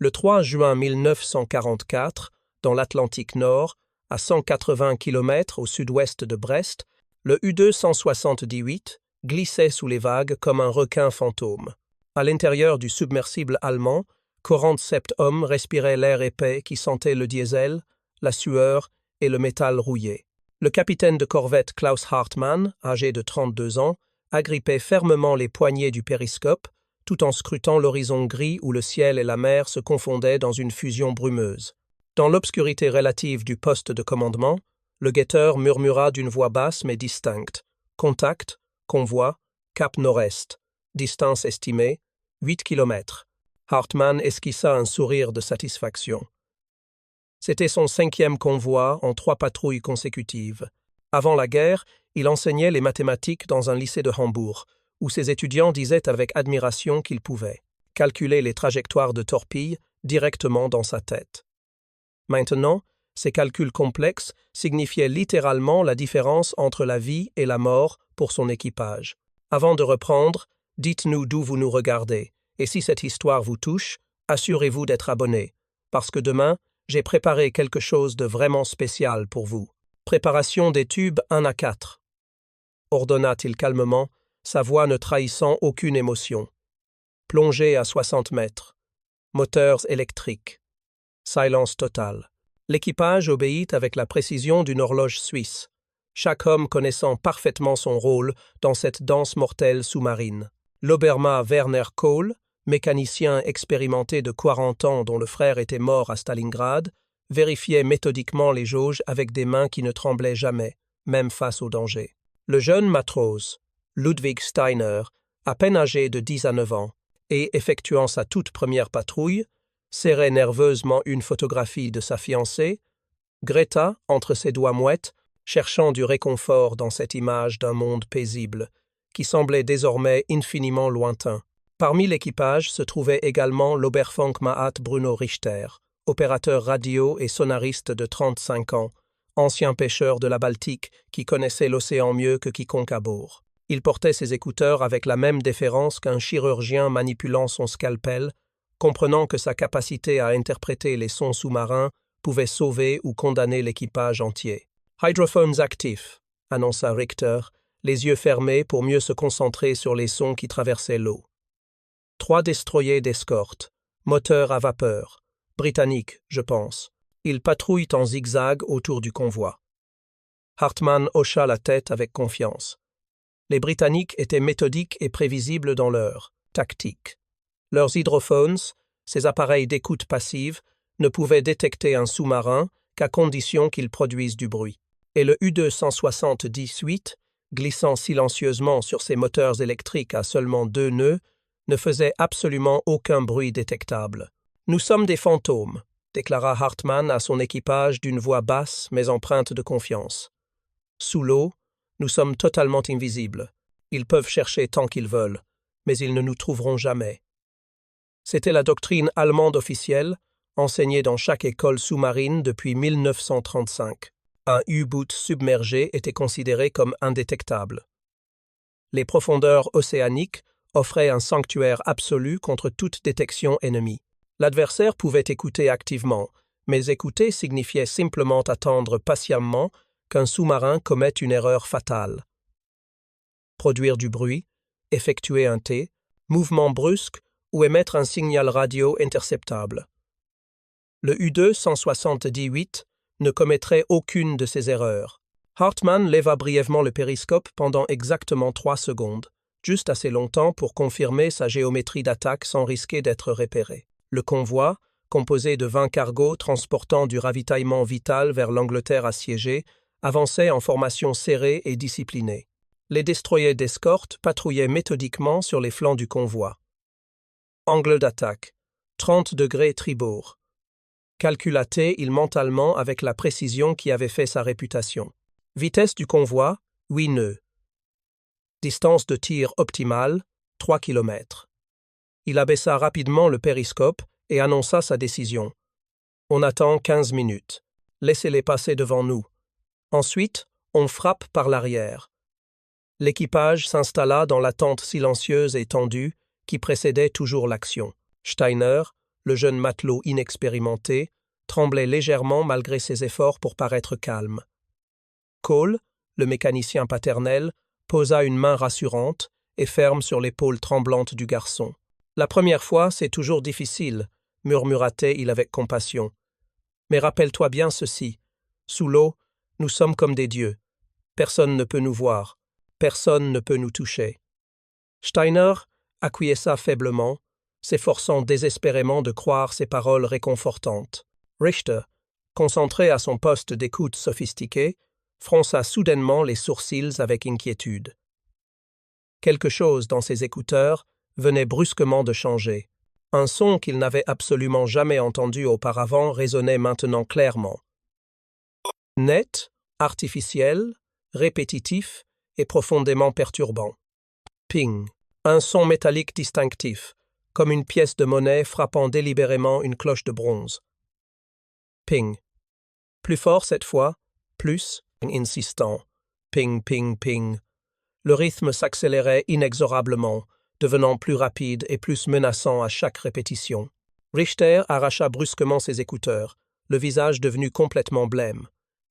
Le 3 juin 1944, dans l'Atlantique Nord, à 180 km au sud-ouest de Brest, le U-278 glissait sous les vagues comme un requin fantôme. À l'intérieur du submersible allemand, 47 hommes respiraient l'air épais qui sentait le diesel, la sueur et le métal rouillé. Le capitaine de corvette Klaus Hartmann, âgé de 32 ans, agrippait fermement les poignées du périscope, tout en scrutant l'horizon gris où le ciel et la mer se confondaient dans une fusion brumeuse. Dans l'obscurité relative du poste de commandement, le guetteur murmura d'une voix basse mais distincte. « Contact, convoi, cap nord-est. Distance estimée, 8 km. » Hartmann esquissa un sourire de satisfaction. C'était son 5e convoi en 3 patrouilles consécutives. Avant la guerre, il enseignait les mathématiques dans un lycée de Hambourg, où ses étudiants disaient avec admiration qu'il pouvait calculer les trajectoires de torpilles directement dans sa tête. Maintenant, ces calculs complexes signifiaient littéralement la différence entre la vie et la mort pour son équipage. Avant de reprendre, dites-nous d'où vous nous regardez, et si cette histoire vous touche, assurez-vous d'être abonné, parce que demain, j'ai préparé quelque chose de vraiment spécial pour vous. Préparation des tubes 1 à 4. Ordonna-t-il calmement, sa voix ne trahissant aucune émotion. Plongée à 60 mètres. Moteurs électriques. Silence total. L'équipage obéit avec la précision d'une horloge suisse, chaque homme connaissant parfaitement son rôle dans cette danse mortelle sous-marine. L'Oberma Werner Kohl, mécanicien expérimenté de 40 ans dont le frère était mort à Stalingrad, vérifiait méthodiquement les jauges avec des mains qui ne tremblaient jamais, même face au danger. Le jeune matrose, Ludwig Steiner, à peine âgé de 10 à 9 ans, et effectuant sa toute première patrouille, serrait nerveusement une photographie de sa fiancée, Greta entre ses doigts mouettes, cherchant du réconfort dans cette image d'un monde paisible, qui semblait désormais infiniment lointain. Parmi l'équipage se trouvait également l'Oberfunkmaat Bruno Richter, opérateur radio et sonariste de 35 ans, ancien pêcheur de la Baltique qui connaissait l'océan mieux que quiconque à bord. Il portait ses écouteurs avec la même déférence qu'un chirurgien manipulant son scalpel, comprenant que sa capacité à interpréter les sons sous-marins pouvait sauver ou condamner l'équipage entier. « Hydrophones actifs », annonça Richter, les yeux fermés pour mieux se concentrer sur les sons qui traversaient l'eau. 3 destroyers d'escorte, moteurs à vapeur, britanniques, je pense. Ils patrouillent en zigzag autour du convoi. Hartmann hocha la tête avec confiance. Les Britanniques étaient méthodiques et prévisibles dans leur tactique. Leurs hydrophones, ces appareils d'écoute passive, ne pouvaient détecter un sous-marin qu'à condition qu'il produise du bruit. Et le U-278, glissant silencieusement sur ses moteurs électriques à seulement 2 nœuds, ne faisait absolument aucun bruit détectable. « Nous sommes des fantômes », déclara Hartmann à son équipage d'une voix basse mais empreinte de confiance. « Sous l'eau, nous sommes totalement invisibles. Ils peuvent chercher tant qu'ils veulent, mais ils ne nous trouveront jamais. » C'était la doctrine allemande officielle, enseignée dans chaque école sous-marine depuis 1935. Un U-boot submergé était considéré comme indétectable. Les profondeurs océaniques offraient un sanctuaire absolu contre toute détection ennemie. L'adversaire pouvait écouter activement, mais écouter signifiait simplement attendre patiemment qu'un sous-marin commette une erreur fatale. Produire du bruit, effectuer un T, mouvement brusque ou émettre un signal radio interceptable. Le U-278 ne commettrait aucune de ces erreurs. Hartmann leva brièvement le périscope pendant exactement 3 secondes, juste assez longtemps pour confirmer sa géométrie d'attaque sans risquer d'être repéré. Le convoi, composé de 20 cargos transportant du ravitaillement vital vers l'Angleterre assiégée, avançait en formation serrée et disciplinée. Les destroyers d'escorte patrouillaient méthodiquement sur les flancs du convoi. Angle d'attaque, 30 degrés tribord. Calculatait-il mentalement avec la précision qui avait fait sa réputation. Vitesse du convoi, 8 nœuds. Distance de tir optimale, 3 km. Il abaissa rapidement le périscope et annonça sa décision. On attend 15 minutes. Laissez-les passer devant nous. Ensuite, on frappe par l'arrière. L'équipage s'installa dans l'attente silencieuse et tendue qui précédait toujours l'action. Steiner, le jeune matelot inexpérimenté, tremblait légèrement malgré ses efforts pour paraître calme. Cole, le mécanicien paternel, posa une main rassurante et ferme sur l'épaule tremblante du garçon. « La première fois, c'est toujours difficile, » murmura-t-il avec compassion. « Mais rappelle-toi bien ceci. Sous l'eau, nous sommes comme des dieux. Personne ne peut nous voir. Personne ne peut nous toucher. » Steiner acquiesça faiblement, s'efforçant désespérément de croire ces paroles réconfortantes. Richter, concentré à son poste d'écoute sophistiqué, fronça soudainement les sourcils avec inquiétude. Quelque chose dans ses écouteurs venait brusquement de changer. Un son qu'il n'avait absolument jamais entendu auparavant résonnait maintenant clairement. Net, artificiel, répétitif et profondément perturbant. Ping. Un son métallique distinctif, comme une pièce de monnaie frappant délibérément une cloche de bronze. Ping. Plus fort cette fois, plus insistant. Ping, ping, ping. Le rythme s'accélérait inexorablement, devenant plus rapide et plus menaçant à chaque répétition. Richter arracha brusquement ses écouteurs, le visage devenu complètement blême.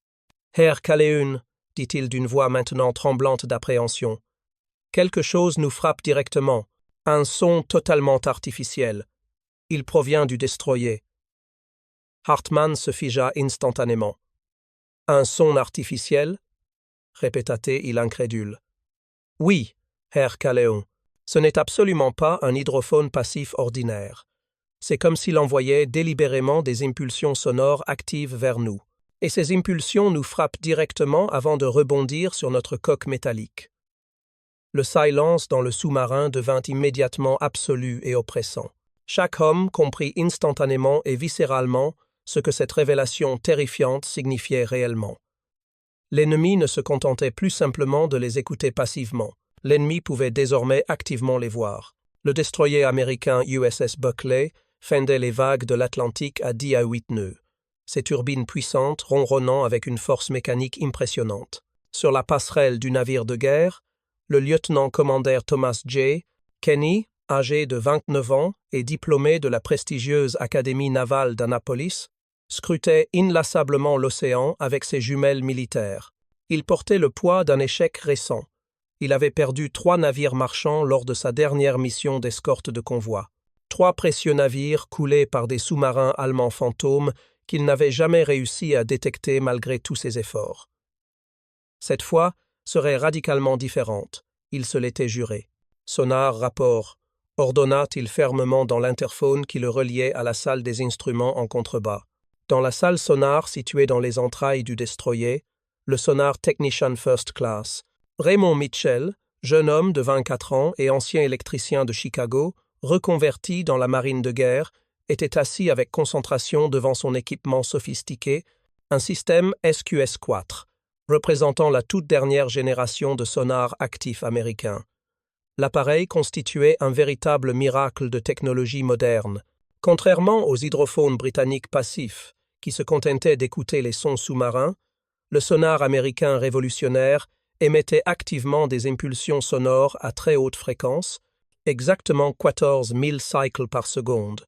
« Herr Calleun, dit-il d'une voix maintenant tremblante d'appréhension. Quelque chose nous frappe directement, un son totalement artificiel. Il provient du destroyer. » Hartmann se figea instantanément. « Un son artificiel » répéta-t-il incrédule. « Oui, Herr Calleun, ce n'est absolument pas un hydrophone passif ordinaire. C'est comme s'il envoyait délibérément des impulsions sonores actives vers nous. Et ces impulsions nous frappent directement avant de rebondir sur notre coque métallique. » Le silence dans le sous-marin devint immédiatement absolu et oppressant. Chaque homme comprit instantanément et viscéralement ce que cette révélation terrifiante signifiait réellement. L'ennemi ne se contentait plus simplement de les écouter passivement. L'ennemi pouvait désormais activement les voir. Le destroyer américain USS Buckley fendait les vagues de l'Atlantique à 10 à 8 nœuds. Ses turbines puissantes ronronnant avec une force mécanique impressionnante. Sur la passerelle du navire de guerre, le lieutenant-commandeur Thomas J. Kenny, âgé de 29 ans et diplômé de la prestigieuse Académie navale d'Annapolis, scrutait inlassablement l'océan avec ses jumelles militaires. Il portait le poids d'un échec récent. Il avait perdu 3 navires marchands lors de sa dernière mission d'escorte de convoi. 3 précieux navires coulés par des sous-marins allemands fantômes qu'il n'avait jamais réussi à détecter malgré tous ses efforts. Cette fois serait radicalement différente, il se l'était juré. Sonar, rapport, ordonna-t-il fermement dans l'interphone qui le reliait à la salle des instruments en contrebas. Dans la salle sonar située dans les entrailles du destroyer, le sonar Technician First Class, Raymond Mitchell, jeune homme de 24 ans et ancien électricien de Chicago, reconverti dans la marine de guerre, était assis avec concentration devant son équipement sophistiqué, un système SQS-4, représentant la toute dernière génération de sonars actifs américains. L'appareil constituait un véritable miracle de technologie moderne. Contrairement aux hydrophones britanniques passifs, qui se contentaient d'écouter les sons sous-marins, le sonar américain révolutionnaire émettait activement des impulsions sonores à très haute fréquence, exactement 14 000 cycles par seconde,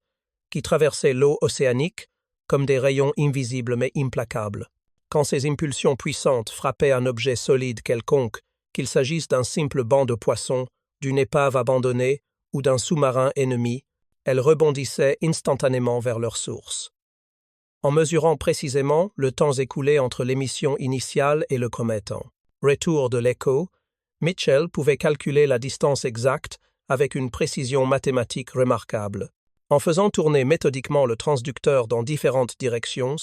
qui traversaient l'eau océanique comme des rayons invisibles mais implacables. Quand ces impulsions puissantes frappaient un objet solide quelconque, qu'il s'agisse d'un simple banc de poissons, d'une épave abandonnée ou d'un sous-marin ennemi, elles rebondissaient instantanément vers leur source. En mesurant précisément le temps écoulé entre l'émission initiale et le commettant, retour de l'écho, Mitchell pouvait calculer la distance exacte avec une précision mathématique remarquable. En faisant tourner méthodiquement le transducteur dans différentes directions,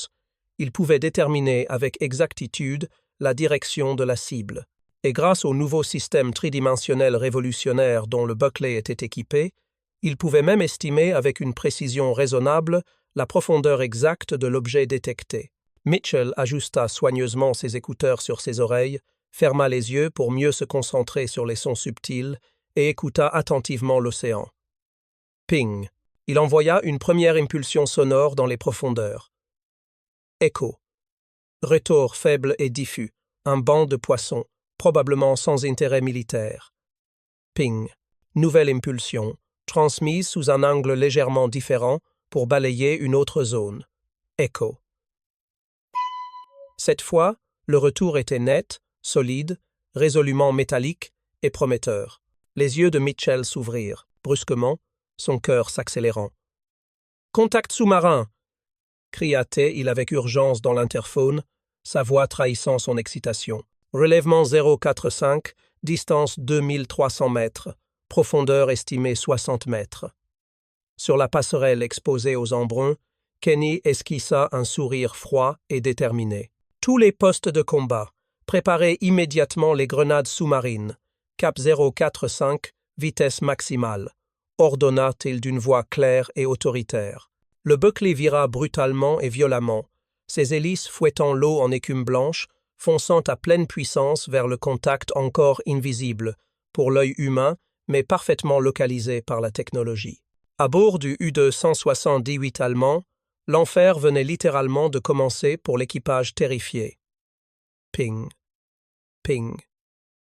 il pouvait déterminer avec exactitude la direction de la cible. Et grâce au nouveau système tridimensionnel révolutionnaire dont le Buckley était équipé, il pouvait même estimer avec une précision raisonnable la profondeur exacte de l'objet détecté. Mitchell ajusta soigneusement ses écouteurs sur ses oreilles, ferma les yeux pour mieux se concentrer sur les sons subtils et écouta attentivement l'océan. Ping. Il envoya une première impulsion sonore dans les profondeurs. Écho. Retour faible et diffus. Un banc de poissons, probablement sans intérêt militaire. Ping. Nouvelle impulsion, transmise sous un angle légèrement différent, pour balayer une autre zone. Echo. Cette fois, le retour était net, solide, résolument métallique et prometteur. Les yeux de Mitchell s'ouvrirent, brusquement, son cœur s'accélérant. « Contact sous-marin !» cria-t-il avec urgence dans l'interphone, sa voix trahissant son excitation. Relèvement 045, distance 2300 mètres, profondeur estimée 60 mètres. Sur la passerelle exposée aux embruns, Kenny esquissa un sourire froid et déterminé. Tous les postes de combat, préparez immédiatement les grenades sous-marines. Cap 045, vitesse maximale, ordonna-t-il d'une voix claire et autoritaire. Le Buckley vira brutalement et violemment, ses hélices fouettant l'eau en écume blanche, fonçant à pleine puissance vers le contact encore invisible, pour l'œil humain, mais parfaitement localisé par la technologie. À bord du U-278 allemand, l'enfer venait littéralement de commencer pour l'équipage terrifié. Ping, ping,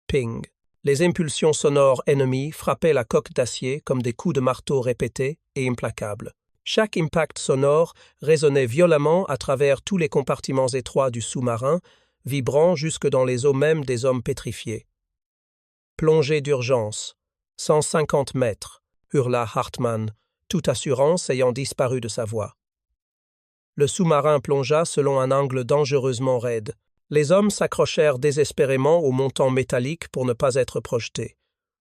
ping. Les impulsions sonores ennemies frappaient la coque d'acier comme des coups de marteau répétés et implacables. Chaque impact sonore résonnait violemment à travers tous les compartiments étroits du sous-marin, vibrant jusque dans les os mêmes des hommes pétrifiés. « Plongée d'urgence, 150 mètres », hurla Hartmann, toute assurance ayant disparu de sa voix. Le sous-marin plongea selon un angle dangereusement raide. Les hommes s'accrochèrent désespérément au montant métallique pour ne pas être projetés.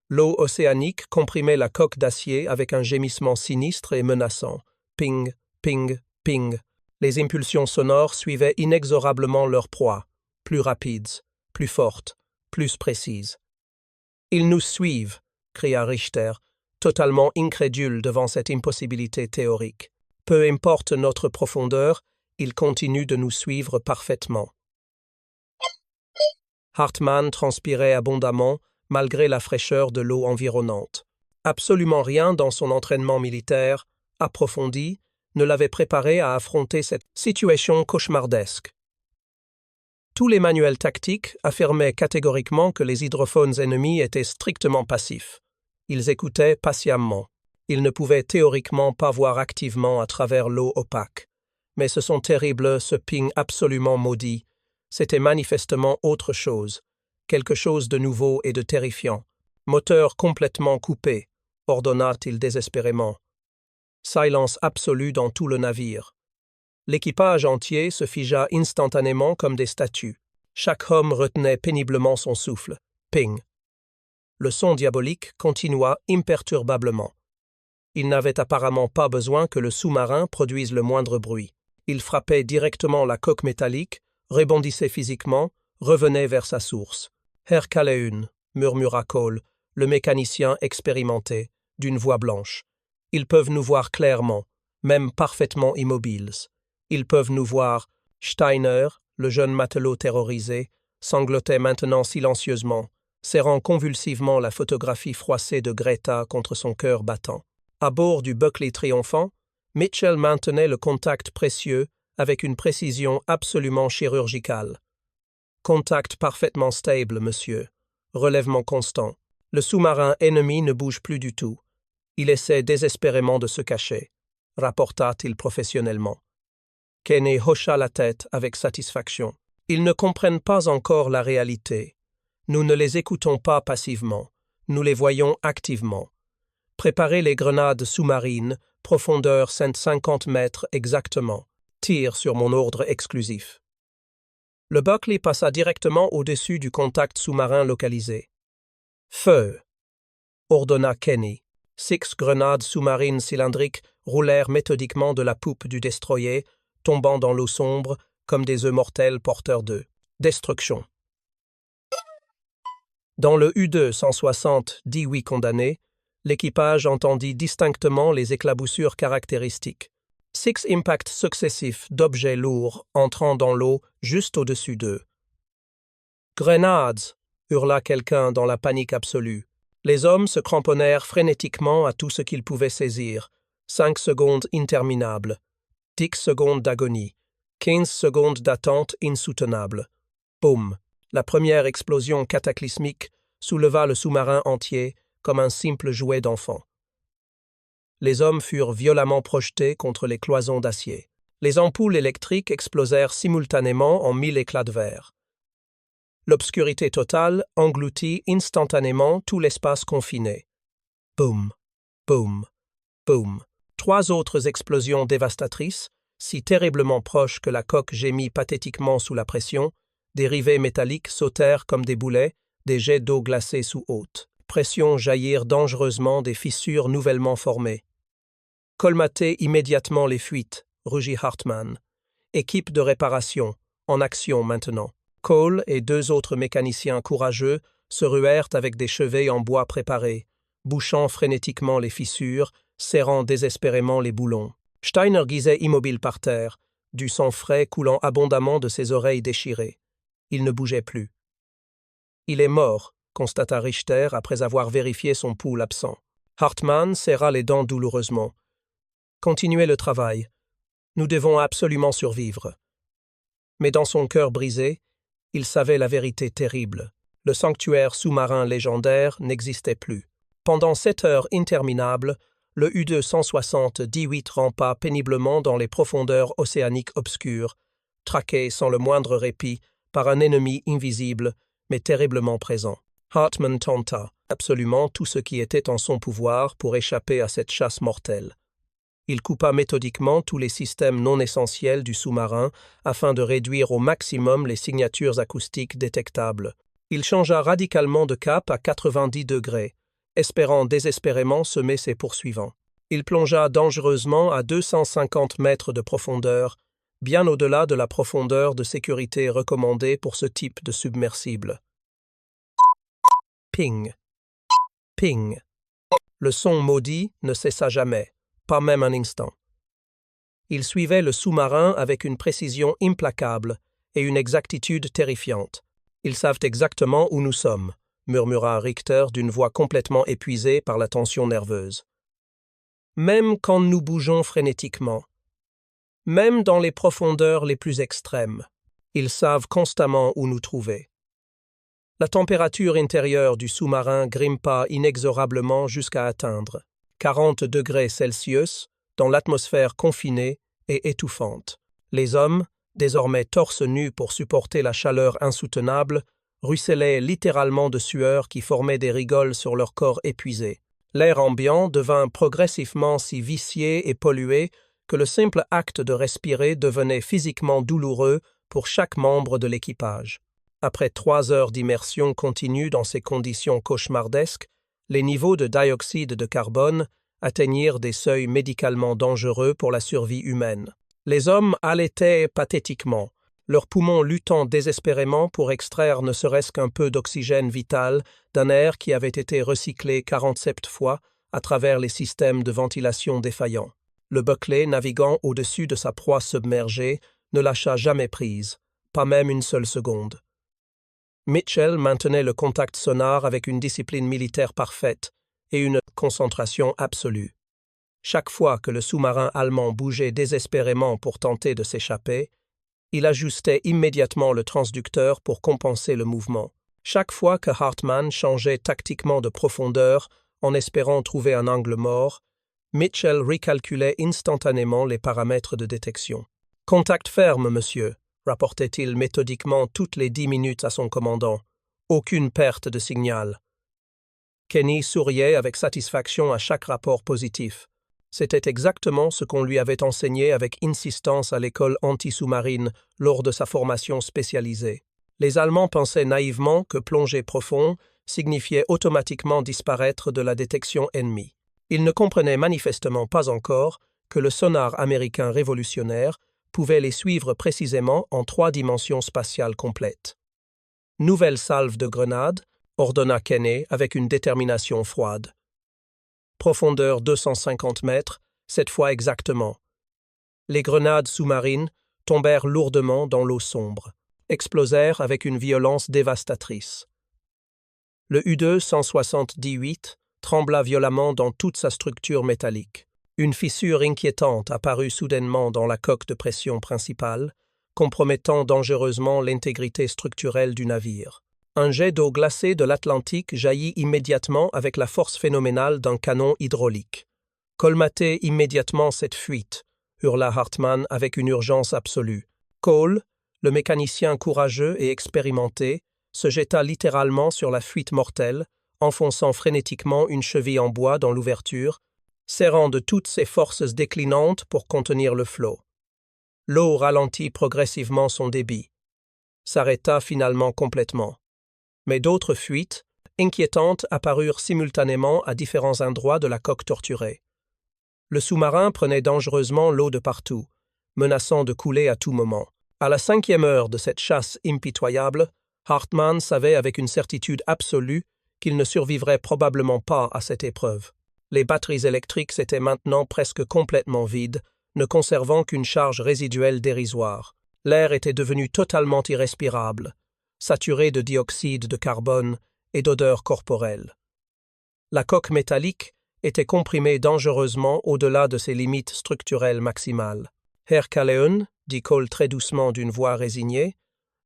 L'eau océanique comprimait la coque d'acier avec un gémissement sinistre et menaçant. Ping, ping, ping. Les impulsions sonores suivaient inexorablement leur proie, plus rapides, plus fortes, plus précises. « Ils nous suivent !» cria Richter, totalement incrédule devant cette impossibilité théorique. « Peu importe notre profondeur, ils continuent de nous suivre parfaitement. » Hartmann transpirait abondamment, malgré la fraîcheur de l'eau environnante. Absolument rien dans son entraînement militaire, approfondi, ne l'avait préparé à affronter cette situation cauchemardesque. Tous les manuels tactiques affirmaient catégoriquement que les hydrophones ennemis étaient strictement passifs. Ils écoutaient patiemment. Ils ne pouvaient théoriquement pas voir activement à travers l'eau opaque. Mais ce terrible ping absolument maudit. C'était manifestement autre chose, quelque chose de nouveau et de terrifiant. Moteur complètement coupé, ordonna-t-il désespérément. Silence absolu dans tout le navire. L'équipage entier se figea instantanément comme des statues. Chaque homme retenait péniblement son souffle. Ping. Le son diabolique continua imperturbablement. Il n'avait apparemment pas besoin que le sous-marin produise le moindre bruit. Il frappait directement la coque métallique, rebondissait physiquement, revenait vers sa source. « Herr Calleun » murmura Cole, le mécanicien expérimenté, d'une voix blanche. « Ils peuvent nous voir clairement, même parfaitement immobiles. Ils peuvent nous voir. » Steiner, le jeune matelot terrorisé, sanglotait maintenant silencieusement, serrant convulsivement la photographie froissée de Greta contre son cœur battant. À bord du Buckley triomphant, Mitchell maintenait le contact précieux avec une précision absolument chirurgicale. Contact parfaitement stable, monsieur. Relèvement constant. Le sous-marin ennemi ne bouge plus du tout. Il essaie désespérément de se cacher, rapporta-t-il professionnellement. Kenny hocha la tête avec satisfaction. Ils ne comprennent pas encore la réalité. Nous ne les écoutons pas passivement. Nous les voyons activement. Préparez les grenades sous-marines, profondeur 150 mètres exactement. Tire sur mon ordre exclusif. Le Buckley passa directement au-dessus du contact sous-marin localisé. Feu! Ordonna Kenny. 6 grenades sous-marines cylindriques roulèrent méthodiquement de la poupe du destroyer, tombant dans l'eau sombre comme des œufs mortels porteurs d'œufs. Destruction. Dans le U-260 18 condamnés, l'équipage entendit distinctement les éclaboussures caractéristiques. 6 impacts successifs d'objets lourds entrant dans l'eau juste au-dessus d'eux. « Grenades !» hurla quelqu'un dans la panique absolue. Les hommes se cramponnèrent frénétiquement à tout ce qu'ils pouvaient saisir. 5 secondes interminables. 10 secondes d'agonie. 15 secondes d'attente insoutenable. Boum! La première explosion cataclysmique souleva le sous-marin entier comme un simple jouet d'enfant. Les hommes furent violemment projetés contre les cloisons d'acier. Les ampoules électriques explosèrent simultanément en 1000 éclats de verre. L'obscurité totale engloutit instantanément tout l'espace confiné. Boum, boum, boum. 3 autres explosions dévastatrices, si terriblement proches que la coque gémit pathétiquement sous la pression, des rivets métalliques sautèrent comme des boulets, des jets d'eau glacée sous haute pression jaillirent dangereusement des fissures nouvellement formées. Colmatez immédiatement les fuites, rugit Hartmann. Équipe de réparation, en action maintenant. Cole et 2 autres mécaniciens courageux se ruèrent avec des chevets en bois préparés, bouchant frénétiquement les fissures, serrant désespérément les boulons. Steiner gisait immobile par terre, du sang frais coulant abondamment de ses oreilles déchirées. Il ne bougeait plus. « Il est mort », constata Richter après avoir vérifié son pouls absent. Hartmann serra les dents douloureusement. « Continuez le travail. Nous devons absolument survivre. » Mais dans son cœur brisé, il savait la vérité terrible. Le sanctuaire sous-marin légendaire n'existait plus. Pendant 7 heures interminables, le U-260-18 rampa péniblement dans les profondeurs océaniques obscures, traqué sans le moindre répit par un ennemi invisible, mais terriblement présent. Hartmann tenta absolument tout ce qui était en son pouvoir pour échapper à cette chasse mortelle. Il coupa méthodiquement tous les systèmes non essentiels du sous-marin afin de réduire au maximum les signatures acoustiques détectables. Il changea radicalement de cap à 90 degrés, espérant désespérément semer ses poursuivants. Il plongea dangereusement à 250 mètres de profondeur, bien au-delà de la profondeur de sécurité recommandée pour ce type de submersible. Ping, ping. Le son maudit ne cessa jamais, pas même un instant. Il suivait le sous-marin avec une précision implacable et une exactitude terrifiante. « Ils savent exactement où nous sommes », murmura Richter d'une voix complètement épuisée par la tension nerveuse. « Même quand nous bougeons frénétiquement, même dans les profondeurs les plus extrêmes, ils savent constamment où nous trouver. » La température intérieure du sous-marin grimpa inexorablement jusqu'à atteindre 40 degrés Celsius dans l'atmosphère confinée et étouffante. Les hommes, désormais torse nus pour supporter la chaleur insoutenable, ruisselaient littéralement de sueur qui formait des rigoles sur leur corps épuisé. L'air ambiant devint progressivement si vicié et pollué que le simple acte de respirer devenait physiquement douloureux pour chaque membre de l'équipage. Après 3 heures d'immersion continue dans ces conditions cauchemardesques, les niveaux de dioxyde de carbone atteignirent des seuils médicalement dangereux pour la survie humaine. Les hommes haletaient pathétiquement, leurs poumons luttant désespérément pour extraire ne serait-ce qu'un peu d'oxygène vital d'un air qui avait été recyclé 47 fois à travers les systèmes de ventilation défaillants. Le Buckley, naviguant au-dessus de sa proie submergée, ne lâcha jamais prise, pas même une seule seconde. Mitchell maintenait le contact sonar avec une discipline militaire parfaite et une concentration absolue. Chaque fois que le sous-marin allemand bougeait désespérément pour tenter de s'échapper, il ajustait immédiatement le transducteur pour compenser le mouvement. Chaque fois que Hartmann changeait tactiquement de profondeur en espérant trouver un angle mort, Mitchell recalculait instantanément les paramètres de détection. « Contact ferme, monsieur », rapportait-il méthodiquement toutes les 10 minutes à son commandant. « Aucune perte de signal. » Kenny souriait avec satisfaction à chaque rapport positif. C'était exactement ce qu'on lui avait enseigné avec insistance à l'école anti-sous-marine lors de sa formation spécialisée. Les Allemands pensaient naïvement que plonger profond signifiait automatiquement disparaître de la détection ennemie. Ils ne comprenaient manifestement pas encore que le sonar américain révolutionnaire pouvait les suivre précisément en 3 dimensions spatiales complètes. « Nouvelle salve de grenades », ordonna Kenney avec une détermination froide. Profondeur 250 mètres, cette fois exactement. Les grenades sous-marines tombèrent lourdement dans l'eau sombre, explosèrent avec une violence dévastatrice. Le U-2-178 trembla violemment dans toute sa structure métallique. Une fissure inquiétante apparut soudainement dans la coque de pression principale, compromettant dangereusement l'intégrité structurelle du navire. Un jet d'eau glacée de l'Atlantique jaillit immédiatement avec la force phénoménale d'un canon hydraulique. Colmatez immédiatement cette fuite, hurla Hartmann avec une urgence absolue. Cole, le mécanicien courageux et expérimenté, se jeta littéralement sur la fuite mortelle, enfonçant frénétiquement une cheville en bois dans l'ouverture, serrant de toutes ses forces déclinantes pour contenir le flot. L'eau ralentit progressivement son débit, s'arrêta finalement complètement. Mais d'autres fuites, inquiétantes, apparurent simultanément à différents endroits de la coque torturée. Le sous-marin prenait dangereusement l'eau de partout, menaçant de couler à tout moment. À la 5e heure de cette chasse impitoyable, Hartmann savait avec une certitude absolue qu'il ne survivrait probablement pas à cette épreuve. Les batteries électriques s'étaient maintenant presque complètement vides, ne conservant qu'une charge résiduelle dérisoire. L'air était devenu totalement irrespirable, saturé de dioxyde de carbone et d'odeurs corporelles. La coque métallique était comprimée dangereusement au-delà de ses limites structurelles maximales. « Herr Calleun, dit Cole très doucement d'une voix résignée,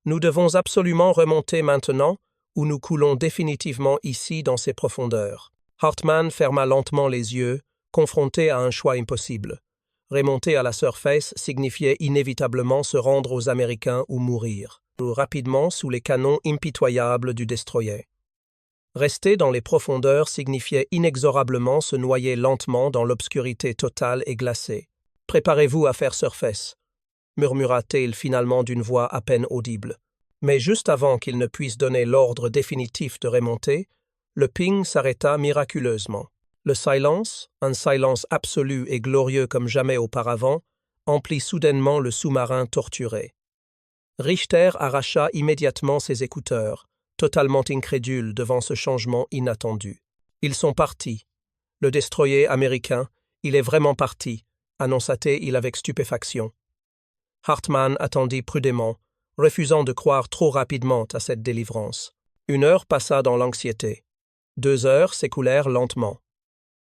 nous devons absolument remonter maintenant ou nous coulons définitivement ici dans ces profondeurs. » Hartmann ferma lentement les yeux, confronté à un choix impossible. Remonter à la surface signifiait inévitablement se rendre aux Américains ou mourir, rapidement sous les canons impitoyables du destroyer. Rester dans les profondeurs signifiait inexorablement se noyer lentement dans l'obscurité totale et glacée. « Préparez-vous à faire surface », murmura-t-il finalement d'une voix à peine audible. Mais juste avant qu'il ne puisse donner l'ordre définitif de remonter, le ping s'arrêta miraculeusement. Le silence, un silence absolu et glorieux comme jamais auparavant, emplit soudainement le sous-marin torturé. Richter arracha immédiatement ses écouteurs, totalement incrédule devant ce changement inattendu. « Ils sont partis. Le destroyer américain, il est vraiment parti, annonça-t-il avec stupéfaction. Hartmann attendit prudemment, refusant de croire trop rapidement à cette délivrance. 1 heure passa dans l'anxiété. 2 heures s'écoulèrent lentement.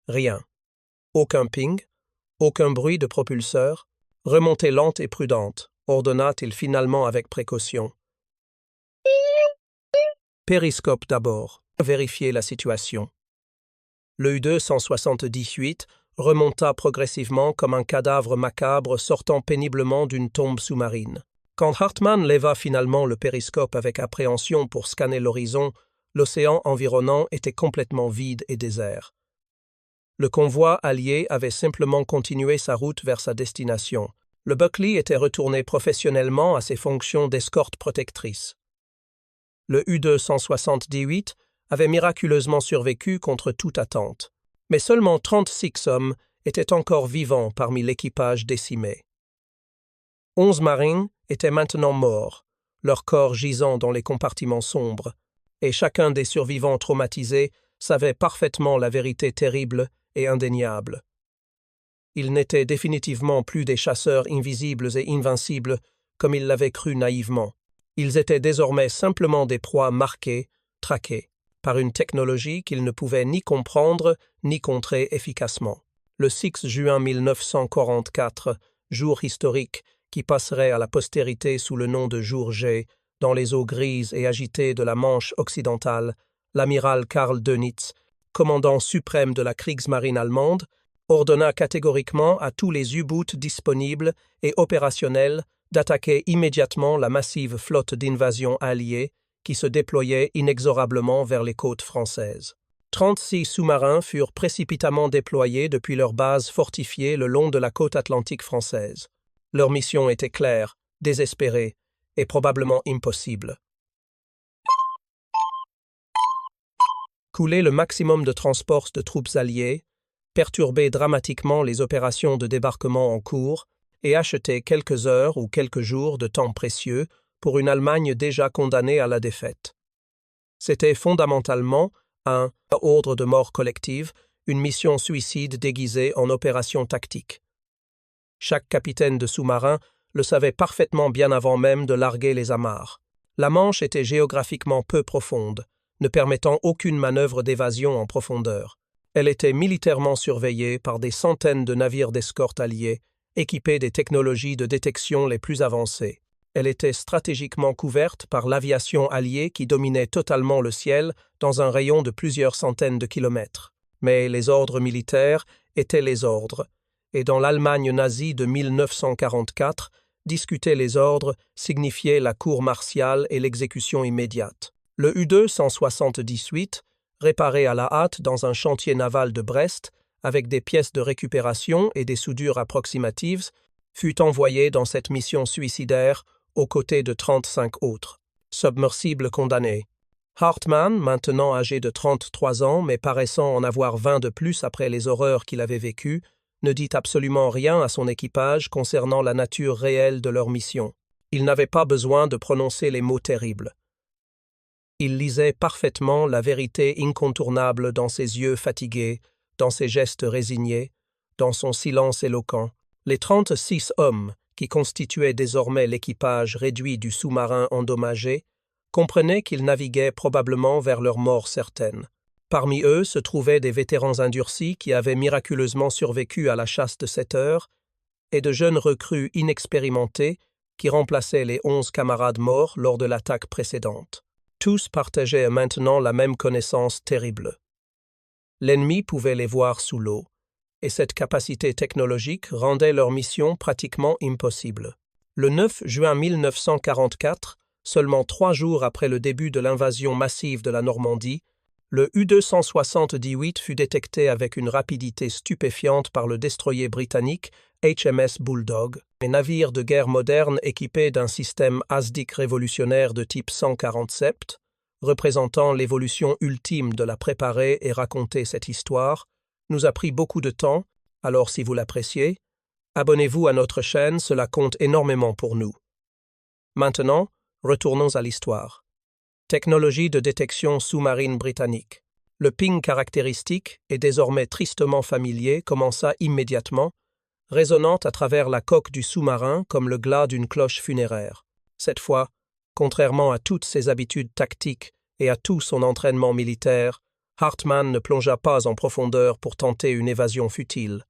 Rien. Aucun ping, aucun bruit de propulseur. Remontée lente et prudente, ordonna-t-il finalement avec précaution. Périscope d'abord. Vérifier la situation. Le U-278 remonta progressivement comme un cadavre macabre sortant péniblement d'une tombe sous-marine. Quand Hartmann leva finalement le périscope avec appréhension pour scanner l'horizon, l'océan environnant était complètement vide et désert. Le convoi allié avait simplement continué sa route vers sa destination. Le Buckley était retourné professionnellement à ses fonctions d'escorte protectrice. Le U-278 avait miraculeusement survécu contre toute attente, mais seulement 36 hommes étaient encore vivants parmi l'équipage décimé. 11 marines étaient maintenant morts, leurs corps gisant dans les compartiments sombres, et chacun des survivants traumatisés savait parfaitement la vérité terrible et indéniable. Ils n'étaient définitivement plus des chasseurs invisibles et invincibles comme ils l'avaient cru naïvement. Ils étaient désormais simplement des proies marquées, traquées, par une technologie qu'ils ne pouvaient ni comprendre ni contrer efficacement. Le 6 juin 1944, jour historique qui passerait à la postérité sous le nom de jour J, dans les eaux grises et agitées de la Manche occidentale, l'amiral Karl Dönitz, commandant suprême de la Kriegsmarine allemande, ordonna catégoriquement à tous les U-boots disponibles et opérationnels d'attaquer immédiatement la massive flotte d'invasion alliée qui se déployait inexorablement vers les côtes françaises. 36 sous-marins furent précipitamment déployés depuis leur base fortifiée le long de la côte atlantique française. Leur mission était claire, désespérée et probablement impossible. Couler le maximum de transports de troupes alliées, perturber dramatiquement les opérations de débarquement en cours et acheter quelques heures ou quelques jours de temps précieux pour une Allemagne déjà condamnée à la défaite. C'était fondamentalement un ordre de mort collective, une mission suicide déguisée en opération tactique. Chaque capitaine de sous-marin le savait parfaitement bien avant même de larguer les amarres. La Manche était géographiquement peu profonde, ne permettant aucune manœuvre d'évasion en profondeur. Elle était militairement surveillée par des centaines de navires d'escorte alliés, équipés des technologies de détection les plus avancées. Elle était stratégiquement couverte par l'aviation alliée qui dominait totalement le ciel dans un rayon de plusieurs centaines de kilomètres. Mais les ordres militaires étaient les ordres, et dans l'Allemagne nazie de 1944, discuter les ordres signifiait la cour martiale et l'exécution immédiate. Le U-278, réparé à la hâte dans un chantier naval de Brest, avec des pièces de récupération et des soudures approximatives, fut envoyé dans cette mission suicidaire aux côtés de 35 autres submersibles condamnés. Hartmann, maintenant âgé de 33 ans mais paraissant en avoir 20 de plus après les horreurs qu'il avait vécues, ne dit absolument rien à son équipage concernant la nature réelle de leur mission. Il n'avait pas besoin de prononcer les mots terribles. Il lisait parfaitement la vérité incontournable dans ses yeux fatigués, dans ses gestes résignés, dans son silence éloquent. Les 36 hommes, qui constituaient désormais l'équipage réduit du sous-marin endommagé, comprenaient qu'ils naviguaient probablement vers leur mort certaine. Parmi eux se trouvaient des vétérans endurcis qui avaient miraculeusement survécu à la chasse de 7 heures, et de jeunes recrues inexpérimentés qui remplaçaient les 11 camarades morts lors de l'attaque précédente. Tous partageaient maintenant la même connaissance terrible. L'ennemi pouvait les voir sous l'eau, et cette capacité technologique rendait leur mission pratiquement impossible. Le 9 juin 1944, seulement 3 jours après le début de l'invasion massive de la Normandie, le U-278 fut détecté avec une rapidité stupéfiante par le destroyer britannique HMS Bulldog, un navire de guerre moderne équipé d'un système ASDIC révolutionnaire de type 147, représentant l'évolution ultime de la préparer et raconter cette histoire, nous a pris beaucoup de temps, alors si vous l'appréciez, abonnez-vous à notre chaîne, cela compte énormément pour nous. Maintenant, retournons à l'histoire. Technologie de détection sous-marine britannique. Le ping caractéristique, et désormais tristement familier, commença immédiatement, résonnant à travers la coque du sous-marin comme le glas d'une cloche funéraire. Cette fois, contrairement à toutes ses habitudes tactiques et à tout son entraînement militaire, Hartmann ne plongea pas en profondeur pour tenter une évasion futile.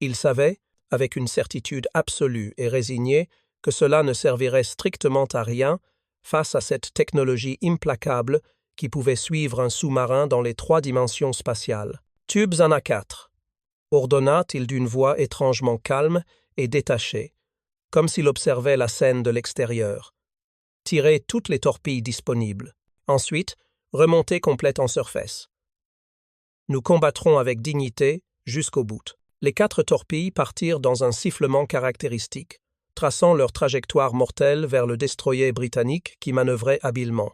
Il savait, avec une certitude absolue et résignée, que cela ne servirait strictement à rien face à cette technologie implacable qui pouvait suivre un sous-marin dans les 3 dimensions spatiales. « Tubes en A4 », ordonna-t-il d'une voix étrangement calme et détachée, comme s'il observait la scène de l'extérieur. « Tirez toutes les torpilles disponibles. Ensuite, remontez complète en surface. Nous combattrons avec dignité jusqu'au bout. » Les 4 torpilles partirent dans un sifflement caractéristique, traçant leur trajectoire mortelle vers le destroyer britannique qui manœuvrait habilement.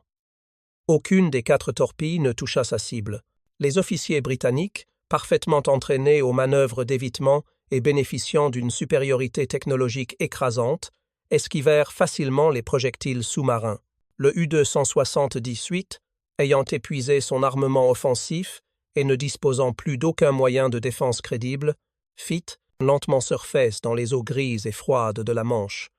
Aucune des 4 torpilles ne toucha sa cible. Les officiers britanniques, parfaitement entraînés aux manœuvres d'évitement et bénéficiant d'une supériorité technologique écrasante, esquivèrent facilement les projectiles sous-marins. Le U-278, ayant épuisé son armement offensif et ne disposant plus d'aucun moyen de défense crédible, fit lentement surface dans les eaux grises et froides de la Manche.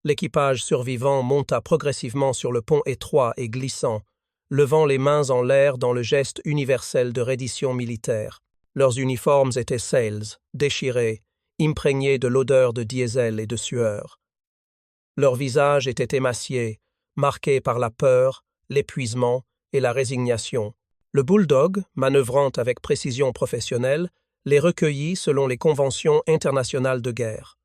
L'équipage survivant monta progressivement sur le pont étroit et glissant, levant les mains en l'air dans le geste universel de reddition militaire. Leurs uniformes étaient sales, déchirés, imprégnés de l'odeur de diesel et de sueur. Leurs visages étaient émaciés, marqués par la peur, l'épuisement et la résignation. Le Bulldog, manœuvrant avec précision professionnelle, les recueillit selon les conventions internationales de guerre.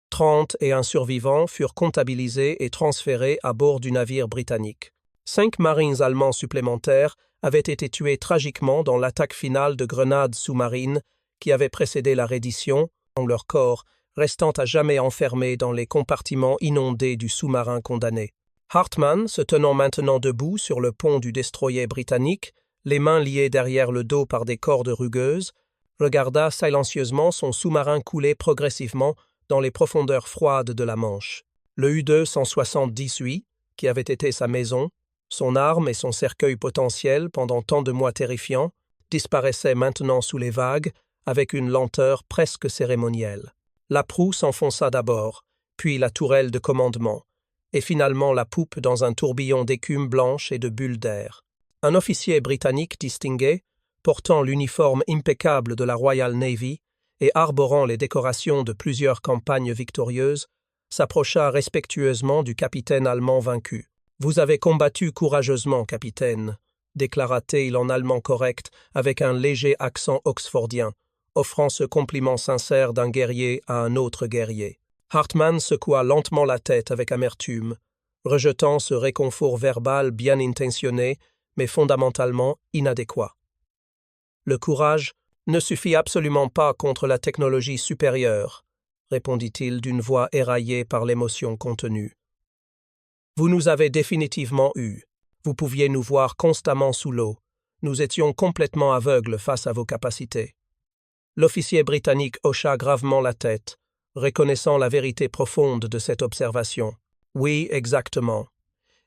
31 survivants furent comptabilisés et transférés à bord du navire britannique. 5 marines allemands supplémentaires avaient été tués tragiquement dans l'attaque finale de grenades sous-marines qui avait précédé la reddition, leur corps restant à jamais enfermés dans les compartiments inondés du sous-marin condamné. Hartmann, se tenant maintenant debout sur le pont du destroyer britannique, les mains liées derrière le dos par des cordes rugueuses, regarda silencieusement son sous-marin couler progressivement dans les profondeurs froides de la Manche. Le U-278, qui avait été sa maison, son arme et son cercueil potentiel pendant tant de mois terrifiants, disparaissait maintenant sous les vagues avec une lenteur presque cérémonielle. La proue s'enfonça d'abord, puis la tourelle de commandement, et finalement la poupe dans un tourbillon d'écume blanche et de bulles d'air. Un officier britannique distingué, portant l'uniforme impeccable de la Royal Navy et arborant les décorations de plusieurs campagnes victorieuses, s'approcha respectueusement du capitaine allemand vaincu. « Vous avez combattu courageusement, capitaine », déclara-t-il en allemand correct avec un léger accent oxfordien. offrant ce compliment sincère d'un guerrier à un autre guerrier. Hartmann secoua lentement la tête avec amertume, rejetant ce réconfort verbal bien intentionné, mais fondamentalement inadéquat. Le courage ne suffit absolument pas contre la technologie supérieure, répondit-il d'une voix éraillée par l'émotion contenue. Vous nous avez définitivement eus. Vous pouviez nous voir constamment sous l'eau. Nous étions complètement aveugles face à vos capacités. L'officier britannique hocha gravement la tête, reconnaissant la vérité profonde de cette observation. Oui, exactement.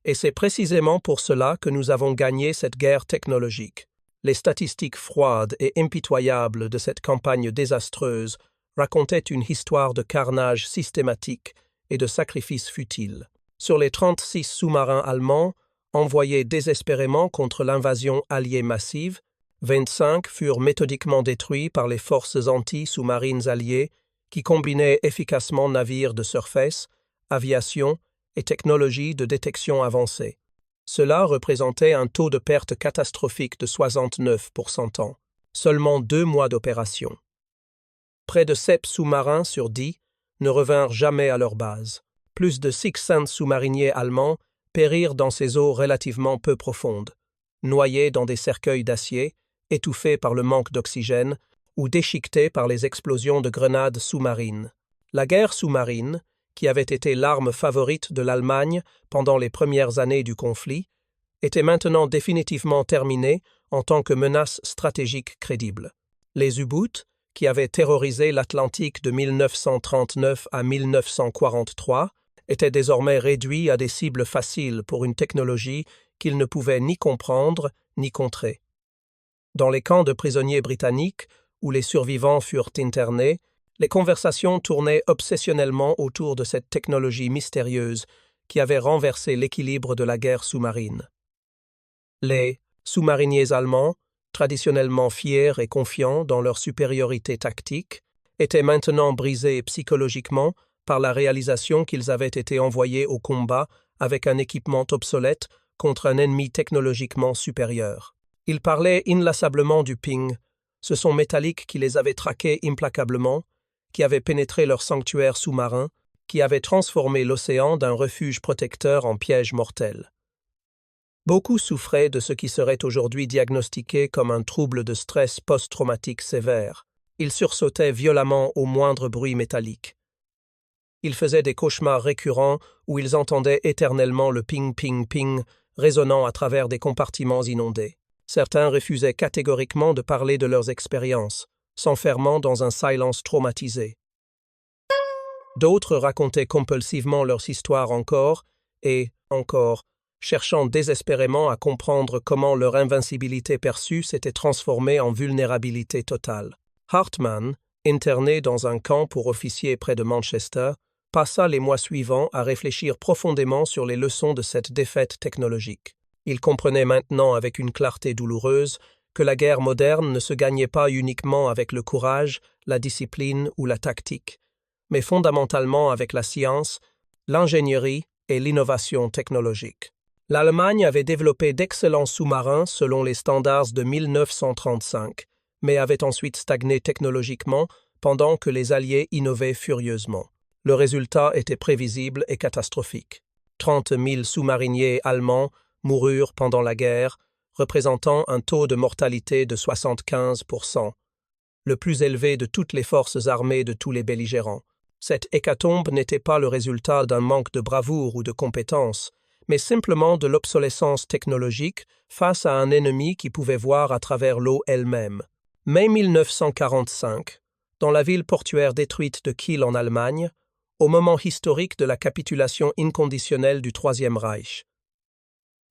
Et c'est précisément pour cela que nous avons gagné cette guerre technologique. Les statistiques froides et impitoyables de cette campagne désastreuse racontaient une histoire de carnage systématique et de sacrifices futiles. Sur les 36 sous-marins allemands, envoyés désespérément contre l'invasion alliée massive, 25 furent méthodiquement détruits par les forces anti-sous-marines alliées qui combinaient efficacement navires de surface, aviation et technologies de détection avancée. Cela représentait un taux de perte catastrophique de 69% en seulement 2 mois d'opération. Près de 7 sous-marins sur 10 ne revinrent jamais à leur base. Plus de 600 sous-mariniers allemands périrent dans ces eaux relativement peu profondes, noyés dans des cercueils d'acier, étouffés par le manque d'oxygène ou déchiquetés par les explosions de grenades sous-marines. La guerre sous-marine, qui avait été l'arme favorite de l'Allemagne pendant les premières années du conflit, était maintenant définitivement terminée en tant que menace stratégique crédible. Les U-boots, qui avaient terrorisé l'Atlantique de 1939 à 1943, étaient désormais réduits à des cibles faciles pour une technologie qu'ils ne pouvaient ni comprendre ni contrer. Dans les camps de prisonniers britanniques, où les survivants furent internés, les conversations tournaient obsessionnellement autour de cette technologie mystérieuse qui avait renversé l'équilibre de la guerre sous-marine. Les sous-mariniers allemands, traditionnellement fiers et confiants dans leur supériorité tactique, étaient maintenant brisés psychologiquement par la réalisation qu'ils avaient été envoyés au combat avec un équipement obsolète contre un ennemi technologiquement supérieur. Ils parlaient inlassablement du ping, ce son métallique qui les avait traqués implacablement, qui avait pénétré leur sanctuaire sous-marin, qui avait transformé l'océan d'un refuge protecteur en piège mortel. Beaucoup souffraient de ce qui serait aujourd'hui diagnostiqué comme un trouble de stress post-traumatique sévère. Ils sursautaient violemment au moindre bruit métallique. Ils faisaient des cauchemars récurrents où ils entendaient éternellement le ping-ping-ping résonnant à travers des compartiments inondés. Certains refusaient catégoriquement de parler de leurs expériences, s'enfermant dans un silence traumatisé. D'autres racontaient compulsivement leurs histoires encore et encore, cherchant désespérément à comprendre comment leur invincibilité perçue s'était transformée en vulnérabilité totale. Hartmann, interné dans un camp pour officiers près de Manchester, passa les mois suivants à réfléchir profondément sur les leçons de cette défaite technologique. Il comprenait maintenant avec une clarté douloureuse que la guerre moderne ne se gagnait pas uniquement avec le courage, la discipline ou la tactique, mais fondamentalement avec la science, l'ingénierie et l'innovation technologique. L'Allemagne avait développé d'excellents sous-marins selon les standards de 1935, mais avait ensuite stagné technologiquement pendant que les Alliés innovaient furieusement. Le résultat était prévisible et catastrophique. 30 000 sous-mariniers allemands moururent pendant la guerre, représentant un taux de mortalité de 75%, le plus élevé de toutes les forces armées de tous les belligérants. Cette hécatombe n'était pas le résultat d'un manque de bravoure ou de compétence, mais simplement de l'obsolescence technologique face à un ennemi qui pouvait voir à travers l'eau elle-même. Mai 1945, dans la ville portuaire détruite de Kiel en Allemagne, au moment historique de la capitulation inconditionnelle du Troisième Reich.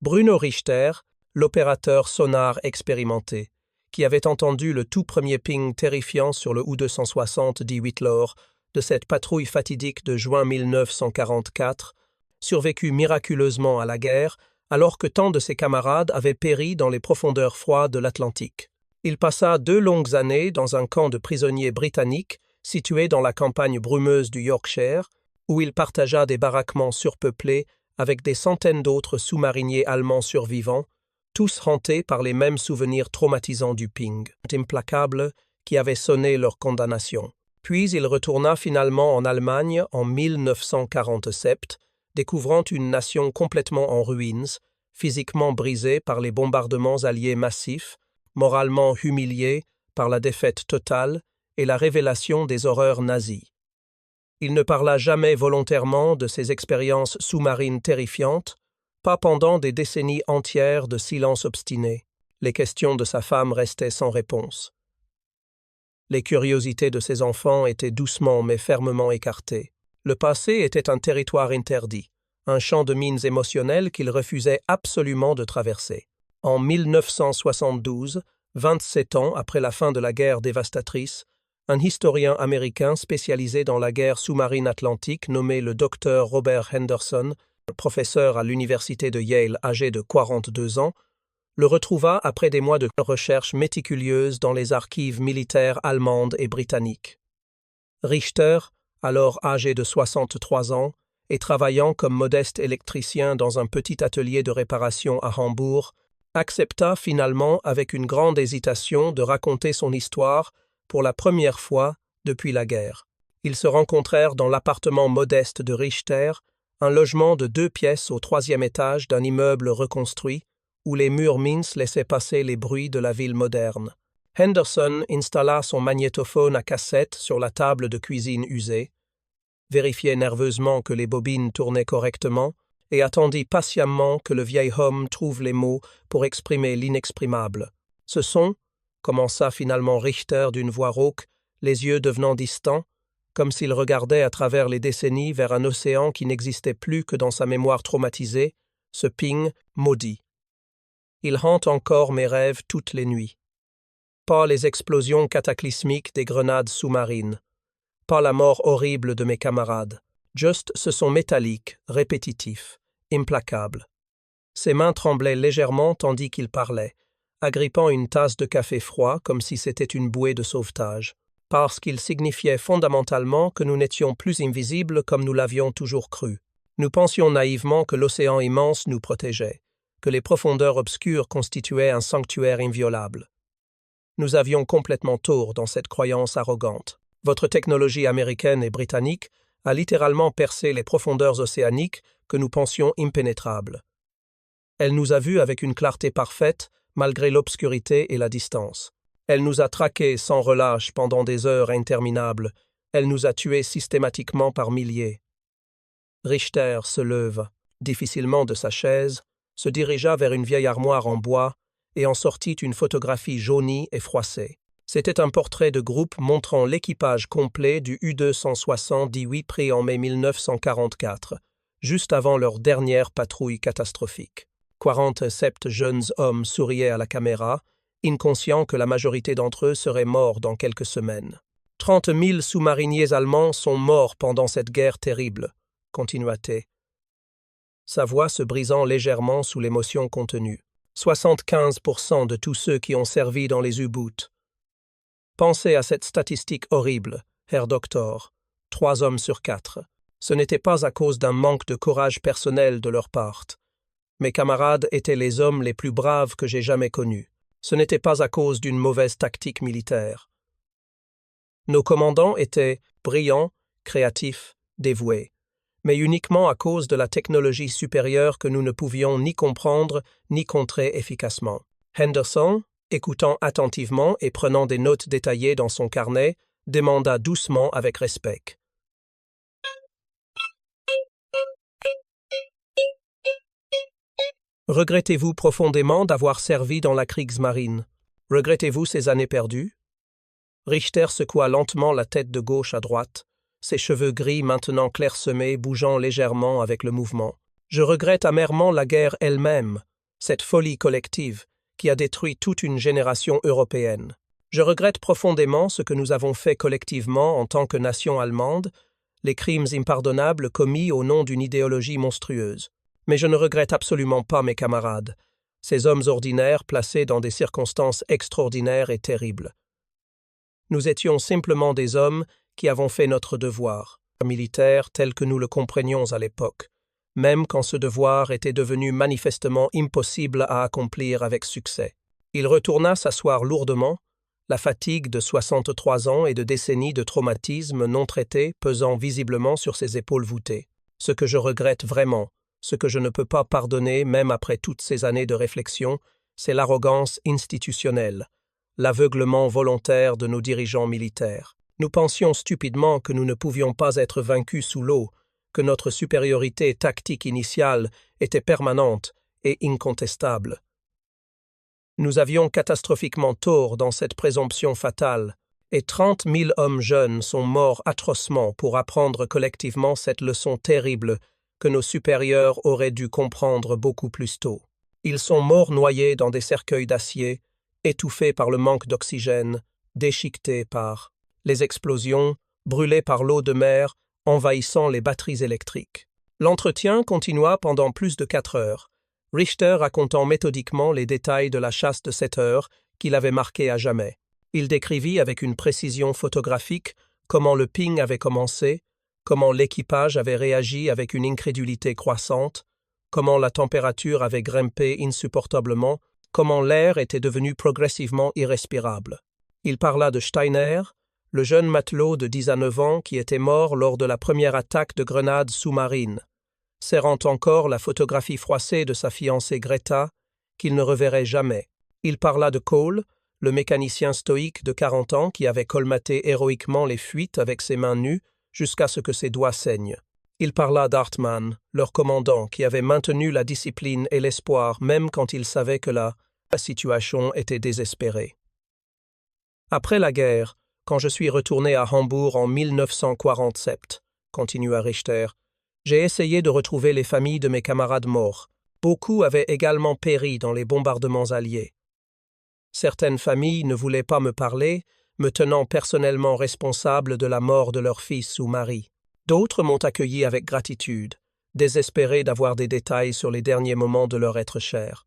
Bruno Richter, l'opérateur sonar expérimenté, qui avait entendu le tout premier ping terrifiant sur le U-260 dit Whittlore de cette patrouille fatidique de juin 1944, survécut miraculeusement à la guerre alors que tant de ses camarades avaient péri dans les profondeurs froides de l'Atlantique. Il passa 2 longues années dans un camp de prisonniers britanniques situé dans la campagne brumeuse du Yorkshire, où il partagea des baraquements surpeuplés avec des centaines d'autres sous-mariniers allemands survivants, tous hantés par les mêmes souvenirs traumatisants du ping, implacable, qui avait sonné leur condamnation. Puis il retourna finalement en Allemagne en 1947, découvrant une nation complètement en ruines, physiquement brisée par les bombardements alliés massifs, moralement humiliée par la défaite totale et la révélation des horreurs nazies. Il ne parla jamais volontairement de ses expériences sous-marines terrifiantes, pas pendant des décennies entières de silence obstiné. Les questions de sa femme restaient sans réponse. Les curiosités de ses enfants étaient doucement mais fermement écartées. Le passé était un territoire interdit, un champ de mines émotionnelles qu'il refusait absolument de traverser. En 1972, 27 ans après la fin de la guerre dévastatrice, un historien américain spécialisé dans la guerre sous-marine atlantique nommé le Dr Robert Henderson, professeur à l'université de Yale âgé de 42 ans, le retrouva après des mois de recherche méticuleuse dans les archives militaires allemandes et britanniques. Richter, alors âgé de 63 ans, et travaillant comme modeste électricien dans un petit atelier de réparation à Hambourg, accepta finalement avec une grande hésitation de raconter son histoire pour la première fois depuis la guerre. Ils se rencontrèrent dans l'appartement modeste de Richter, un logement de 2 pièces au 3e étage d'un immeuble reconstruit, où les murs minces laissaient passer les bruits de la ville moderne. Henderson installa son magnétophone à cassette sur la table de cuisine usée, vérifiait nerveusement que les bobines tournaient correctement et attendit patiemment que le vieil homme trouve les mots pour exprimer l'inexprimable. Ce son, commença finalement Richter d'une voix rauque, les yeux devenant distants, comme s'il regardait à travers les décennies vers un océan qui n'existait plus que dans sa mémoire traumatisée, ce ping maudit. Il hante encore mes rêves toutes les nuits. Pas les explosions cataclysmiques des grenades sous-marines, pas la mort horrible de mes camarades, juste ce son métallique, répétitif, implacable. Ses mains tremblaient légèrement tandis qu'il parlait, agrippant une tasse de café froid comme si c'était une bouée de sauvetage, parce qu'il signifiait fondamentalement que nous n'étions plus invisibles comme nous l'avions toujours cru. Nous pensions naïvement que l'océan immense nous protégeait, que les profondeurs obscures constituaient un sanctuaire inviolable. Nous avions complètement tort dans cette croyance arrogante. Votre technologie américaine et britannique a littéralement percé les profondeurs océaniques que nous pensions impénétrables. Elle nous a vus avec une clarté parfaite, malgré l'obscurité et la distance. Elle nous a traqués sans relâche pendant des heures interminables. Elle nous a tués systématiquement par milliers. Richter se leva, difficilement de sa chaise, se dirigea vers une vieille armoire en bois et en sortit une photographie jaunie et froissée. C'était un portrait de groupe montrant l'équipage complet du U-278 pris en mai 1944, juste avant leur dernière patrouille catastrophique. 47 jeunes hommes souriaient à la caméra, inconscients que la majorité d'entre eux seraient morts dans quelques semaines. 30 000 sous-mariniers allemands sont morts pendant cette guerre terrible, continua-t-il, sa voix se brisant légèrement sous l'émotion contenue. 75% de tous ceux qui ont servi dans les U-boots. Pensez à cette statistique horrible, Herr Doctor. 3 hommes sur 4. Ce n'était pas à cause d'un manque de courage personnel de leur part. Mes camarades étaient les hommes les plus braves que j'ai jamais connus. Ce n'était pas à cause d'une mauvaise tactique militaire. Nos commandants étaient brillants, créatifs, dévoués, mais uniquement à cause de la technologie supérieure que nous ne pouvions ni comprendre ni contrer efficacement. Henderson, écoutant attentivement et prenant des notes détaillées dans son carnet, demanda doucement avec respect. Regrettez-vous profondément d'avoir servi dans la Kriegsmarine? Regrettez-vous ces années perdues? Richter secoua lentement la tête de gauche à droite, ses cheveux gris maintenant clairsemés bougeant légèrement avec le mouvement. Je regrette amèrement la guerre elle-même, cette folie collective qui a détruit toute une génération européenne. Je regrette profondément ce que nous avons fait collectivement en tant que nation allemande, les crimes impardonnables commis au nom d'une idéologie monstrueuse. Mais je ne regrette absolument pas mes camarades, ces hommes ordinaires placés dans des circonstances extraordinaires et terribles. Nous étions simplement des hommes qui avons fait notre devoir, militaire tel que nous le comprenions à l'époque, même quand ce devoir était devenu manifestement impossible à accomplir avec succès. Il retourna s'asseoir lourdement, la fatigue de 63 ans et de décennies de traumatismes non traités pesant visiblement sur ses épaules voûtées. Ce que je regrette vraiment, ce que je ne peux pas pardonner même après toutes ces années de réflexion, c'est l'arrogance institutionnelle, l'aveuglement volontaire de nos dirigeants militaires. Nous pensions stupidement que nous ne pouvions pas être vaincus sous l'eau, que notre supériorité tactique initiale était permanente et incontestable. Nous avions catastrophiquement tort dans cette présomption fatale, et 30 000 hommes jeunes sont morts atrocement pour apprendre collectivement cette leçon terrible que nos supérieurs auraient dû comprendre beaucoup plus tôt. Ils sont morts noyés dans des cercueils d'acier, étouffés par le manque d'oxygène, déchiquetés par les explosions, brûlés par l'eau de mer, envahissant les batteries électriques. L'entretien continua pendant plus de 4 heures, Richter racontant méthodiquement les détails de la chasse de 7 heures qu'il avait marquée à jamais. Il décrivit avec une précision photographique comment le ping avait commencé, comment l'équipage avait réagi avec une incrédulité croissante, comment la température avait grimpé insupportablement, comment l'air était devenu progressivement irrespirable. Il parla de Steiner, le jeune matelot de 10 à 9 ans qui était mort lors de la première attaque de grenades sous-marines, serrant encore la photographie froissée de sa fiancée Greta, qu'il ne reverrait jamais. Il parla de Cole, le mécanicien stoïque de 40 ans qui avait colmaté héroïquement les fuites avec ses mains nues jusqu'à ce que ses doigts saignent. Il parla d'Hartmann, leur commandant, qui avait maintenu la discipline et l'espoir même quand il savait que la situation était désespérée. Après la guerre, quand je suis retourné à Hambourg en 1947, continua Richter, j'ai essayé de retrouver les familles de mes camarades morts. Beaucoup avaient également péri dans les bombardements alliés. Certaines familles ne voulaient pas me parler, me tenant personnellement responsable de la mort de leur fils ou mari. D'autres m'ont accueilli avec gratitude, désespérés d'avoir des détails sur les derniers moments de leur être cher.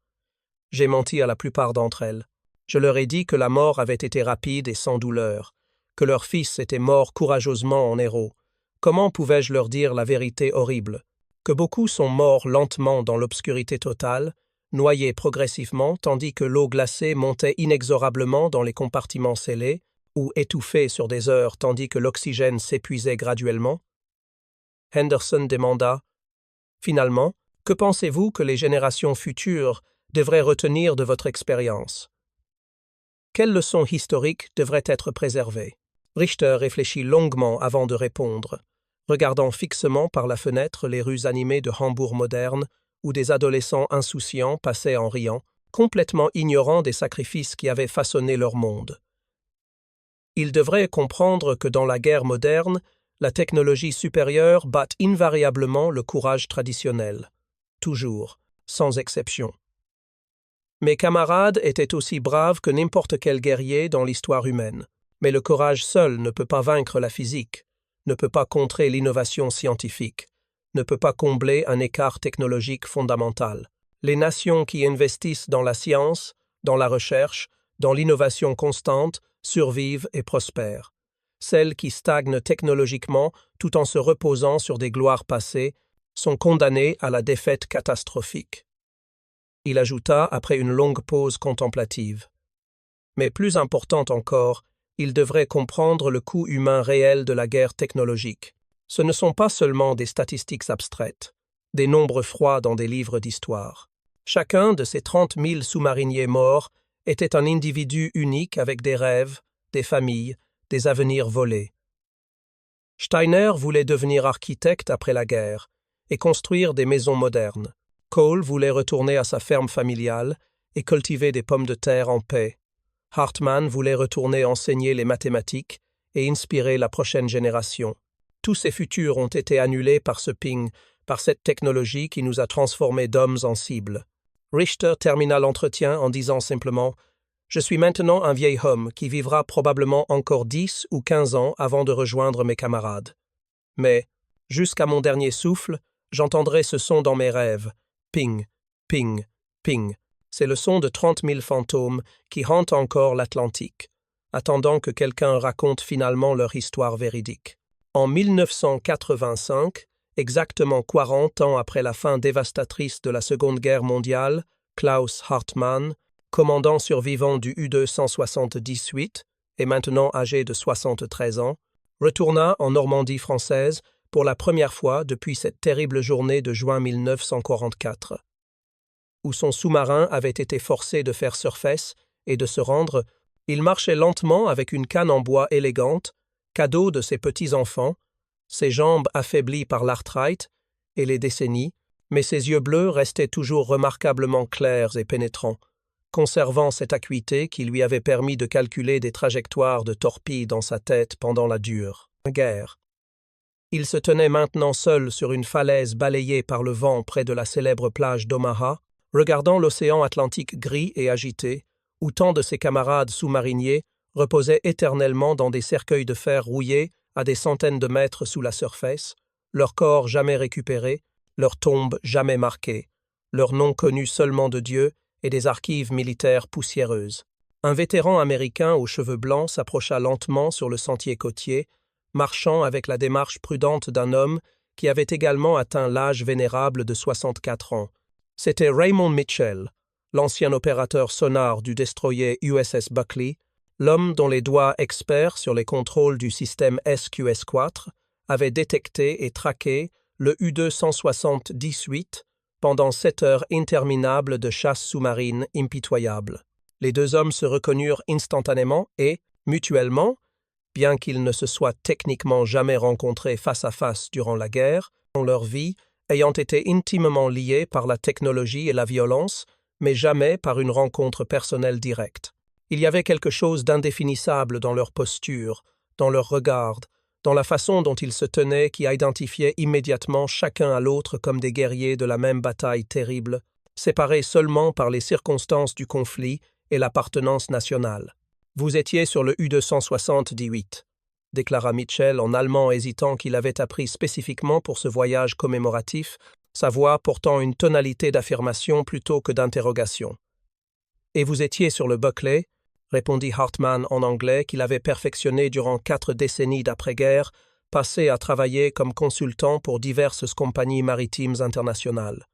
J'ai menti à la plupart d'entre elles. Je leur ai dit que la mort avait été rapide et sans douleur, que leur fils était mort courageusement en héros. Comment pouvais-je leur dire la vérité horrible? Que beaucoup sont morts lentement dans l'obscurité totale, noyés progressivement tandis que l'eau glacée montait inexorablement dans les compartiments scellés, ou étouffés sur des heures tandis que l'oxygène s'épuisait graduellement? Henderson demanda « Finalement, que pensez-vous que les générations futures devraient retenir de votre expérience? Quelles leçons historiques devraient être préservées ?» Richter réfléchit longuement avant de répondre, regardant fixement par la fenêtre les rues animées de Hambourg moderne, où des adolescents insouciants passaient en riant, complètement ignorants des sacrifices qui avaient façonné leur monde. Ils devraient comprendre que dans la guerre moderne, la technologie supérieure bat invariablement le courage traditionnel, toujours, sans exception. Mes camarades étaient aussi braves que n'importe quel guerrier dans l'histoire humaine. Mais le courage seul ne peut pas vaincre la physique, ne peut pas contrer l'innovation scientifique, ne peut pas combler un écart technologique fondamental. Les nations qui investissent dans la science, dans la recherche, dans l'innovation constante, survivent et prospèrent. Celles qui stagnent technologiquement tout en se reposant sur des gloires passées sont condamnées à la défaite catastrophique. Il ajouta après une longue pause contemplative. Mais plus important encore, ils devraient comprendre le coût humain réel de la guerre technologique. Ce ne sont pas seulement des statistiques abstraites, des nombres froids dans des livres d'histoire. Chacun de ces 30 000 sous-mariniers morts était un individu unique avec des rêves, des familles, des avenirs volés. Steiner voulait devenir architecte après la guerre et construire des maisons modernes. Cole voulait retourner à sa ferme familiale et cultiver des pommes de terre en paix. Hartmann voulait retourner enseigner les mathématiques et inspirer la prochaine génération. Tous ces futurs ont été annulés par ce ping, par cette technologie qui nous a transformés d'hommes en cibles. Richter termina l'entretien en disant simplement « Je suis maintenant un vieil homme qui vivra probablement encore 10 ou 15 ans avant de rejoindre mes camarades. Mais, jusqu'à mon dernier souffle, j'entendrai ce son dans mes rêves. Ping, ping, ping. C'est le son de 30 000 fantômes qui hantent encore l'Atlantique, attendant que quelqu'un raconte finalement leur histoire véridique. » En 1985, exactement 40 ans après la fin dévastatrice de la Seconde Guerre mondiale, Klaus Hartmann, commandant survivant du U-278 et maintenant âgé de 73 ans, retourna en Normandie française pour la première fois depuis cette terrible journée de juin 1944, où son sous-marin avait été forcé de faire surface et de se rendre. Il marchait lentement avec une canne en bois élégante, cadeau de ses petits-enfants, ses jambes affaiblies par l'arthrite et les décennies, mais ses yeux bleus restaient toujours remarquablement clairs et pénétrants, conservant cette acuité qui lui avait permis de calculer des trajectoires de torpilles dans sa tête pendant la dure guerre. Il se tenait maintenant seul sur une falaise balayée par le vent près de la célèbre plage d'Omaha, regardant l'océan Atlantique gris et agité, où tant de ses camarades sous-mariniers reposaient éternellement dans des cercueils de fer rouillés à des centaines de mètres sous la surface, leurs corps jamais récupérés, leurs tombes jamais marquées, leurs noms connus seulement de Dieu et des archives militaires poussiéreuses. Un vétéran américain aux cheveux blancs s'approcha lentement sur le sentier côtier, marchant avec la démarche prudente d'un homme qui avait également atteint l'âge vénérable de 64 ans. C'était Raymond Mitchell, l'ancien opérateur sonar du destroyer USS Buckley, l'homme dont les doigts experts sur les contrôles du système SQS-4 avaient détecté et traqué le U-278 pendant 7 heures interminables de chasse sous-marine impitoyable. Les deux hommes se reconnurent instantanément et, mutuellement, bien qu'ils ne se soient techniquement jamais rencontrés face à face durant la guerre, dans leur vie, ayant été intimement liés par la technologie et la violence, mais jamais par une rencontre personnelle directe. Il y avait quelque chose d'indéfinissable dans leur posture, dans leur regard, dans la façon dont ils se tenaient qui identifiait immédiatement chacun à l'autre comme des guerriers de la même bataille terrible, séparés seulement par les circonstances du conflit et l'appartenance nationale. « Vous étiez sur le U-278 », déclara Mitchell en allemand hésitant qu'il avait appris spécifiquement pour ce voyage commémoratif, sa voix portant une tonalité d'affirmation plutôt que d'interrogation. « Et vous étiez sur le Buckley » répondit Hartmann en anglais qu'il avait perfectionné durant 4 décennies d'après-guerre, passé à travailler comme consultant pour diverses compagnies maritimes internationales.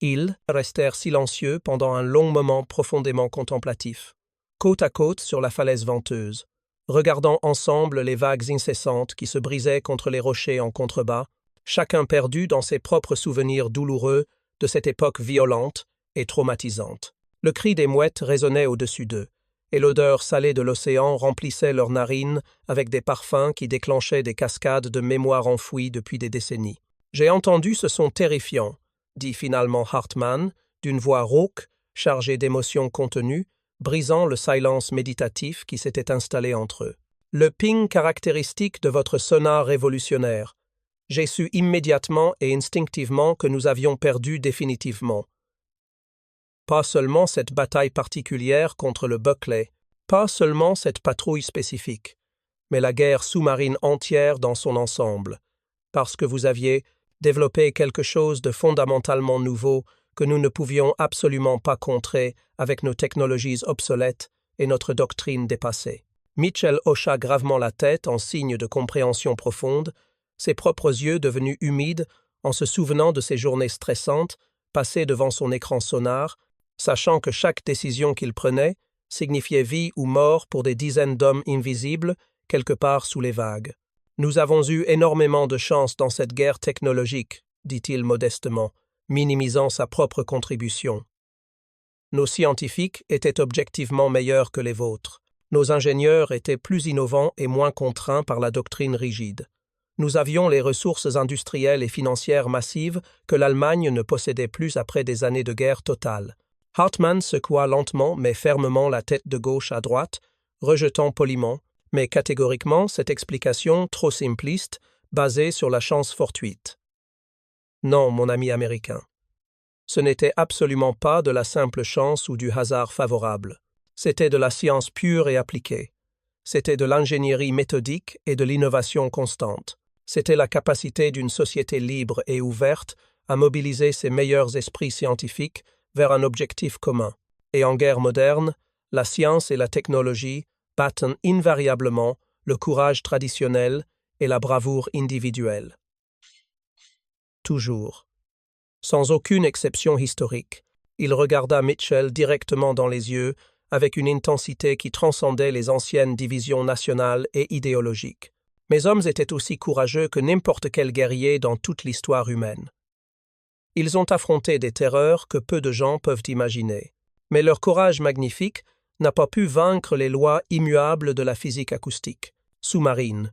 Ils restèrent silencieux pendant un long moment profondément contemplatif, côte à côte sur la falaise venteuse, regardant ensemble les vagues incessantes qui se brisaient contre les rochers en contrebas, chacun perdu dans ses propres souvenirs douloureux de cette époque violente et traumatisante. Le cri des mouettes résonnait au-dessus d'eux, et l'odeur salée de l'océan remplissait leurs narines avec des parfums qui déclenchaient des cascades de mémoire enfouies depuis des décennies. « J'ai entendu ce son terrifiant », dit finalement Hartmann, d'une voix rauque, chargée d'émotions contenues, brisant le silence méditatif qui s'était installé entre eux. « Le ping caractéristique de votre sonar révolutionnaire. J'ai su immédiatement et instinctivement que nous avions perdu définitivement. Pas seulement cette bataille particulière contre le Buckley, pas seulement cette patrouille spécifique, mais la guerre sous-marine entière dans son ensemble, parce que vous aviez développé quelque chose de fondamentalement nouveau que nous ne pouvions absolument pas contrer avec nos technologies obsolètes et notre doctrine dépassée. » Mitchell hocha gravement la tête en signe de compréhension profonde, ses propres yeux devenus humides en se souvenant de ces journées stressantes passées devant son écran sonar, sachant que chaque décision qu'il prenait signifiait vie ou mort pour des dizaines d'hommes invisibles quelque part sous les vagues. « Nous avons eu énormément de chance dans cette guerre technologique, dit-il modestement, minimisant sa propre contribution. Nos scientifiques étaient objectivement meilleurs que les vôtres. Nos ingénieurs étaient plus innovants et moins contraints par la doctrine rigide. Nous avions les ressources industrielles et financières massives que l'Allemagne ne possédait plus après des années de guerre totale. » Hartmann secoua lentement mais fermement la tête de gauche à droite, rejetant poliment, mais catégoriquement cette explication trop simpliste, basée sur la chance fortuite. Non, mon ami américain. Ce n'était absolument pas de la simple chance ou du hasard favorable. C'était de la science pure et appliquée. C'était de l'ingénierie méthodique et de l'innovation constante. C'était la capacité d'une société libre et ouverte à mobiliser ses meilleurs esprits scientifiques vers un objectif commun. Et en guerre moderne, la science et la technologie battent invariablement le courage traditionnel et la bravoure individuelle. Toujours. Sans aucune exception historique, Il regarda Mitchell directement dans les yeux, avec une intensité qui transcendait les anciennes divisions nationales et idéologiques. Mes hommes étaient aussi courageux que n'importe quel guerrier dans toute l'histoire humaine. Ils ont affronté des terreurs que peu de gens peuvent imaginer. Mais leur courage magnifique n'a pas pu vaincre les lois immuables de la physique acoustique, sous-marine.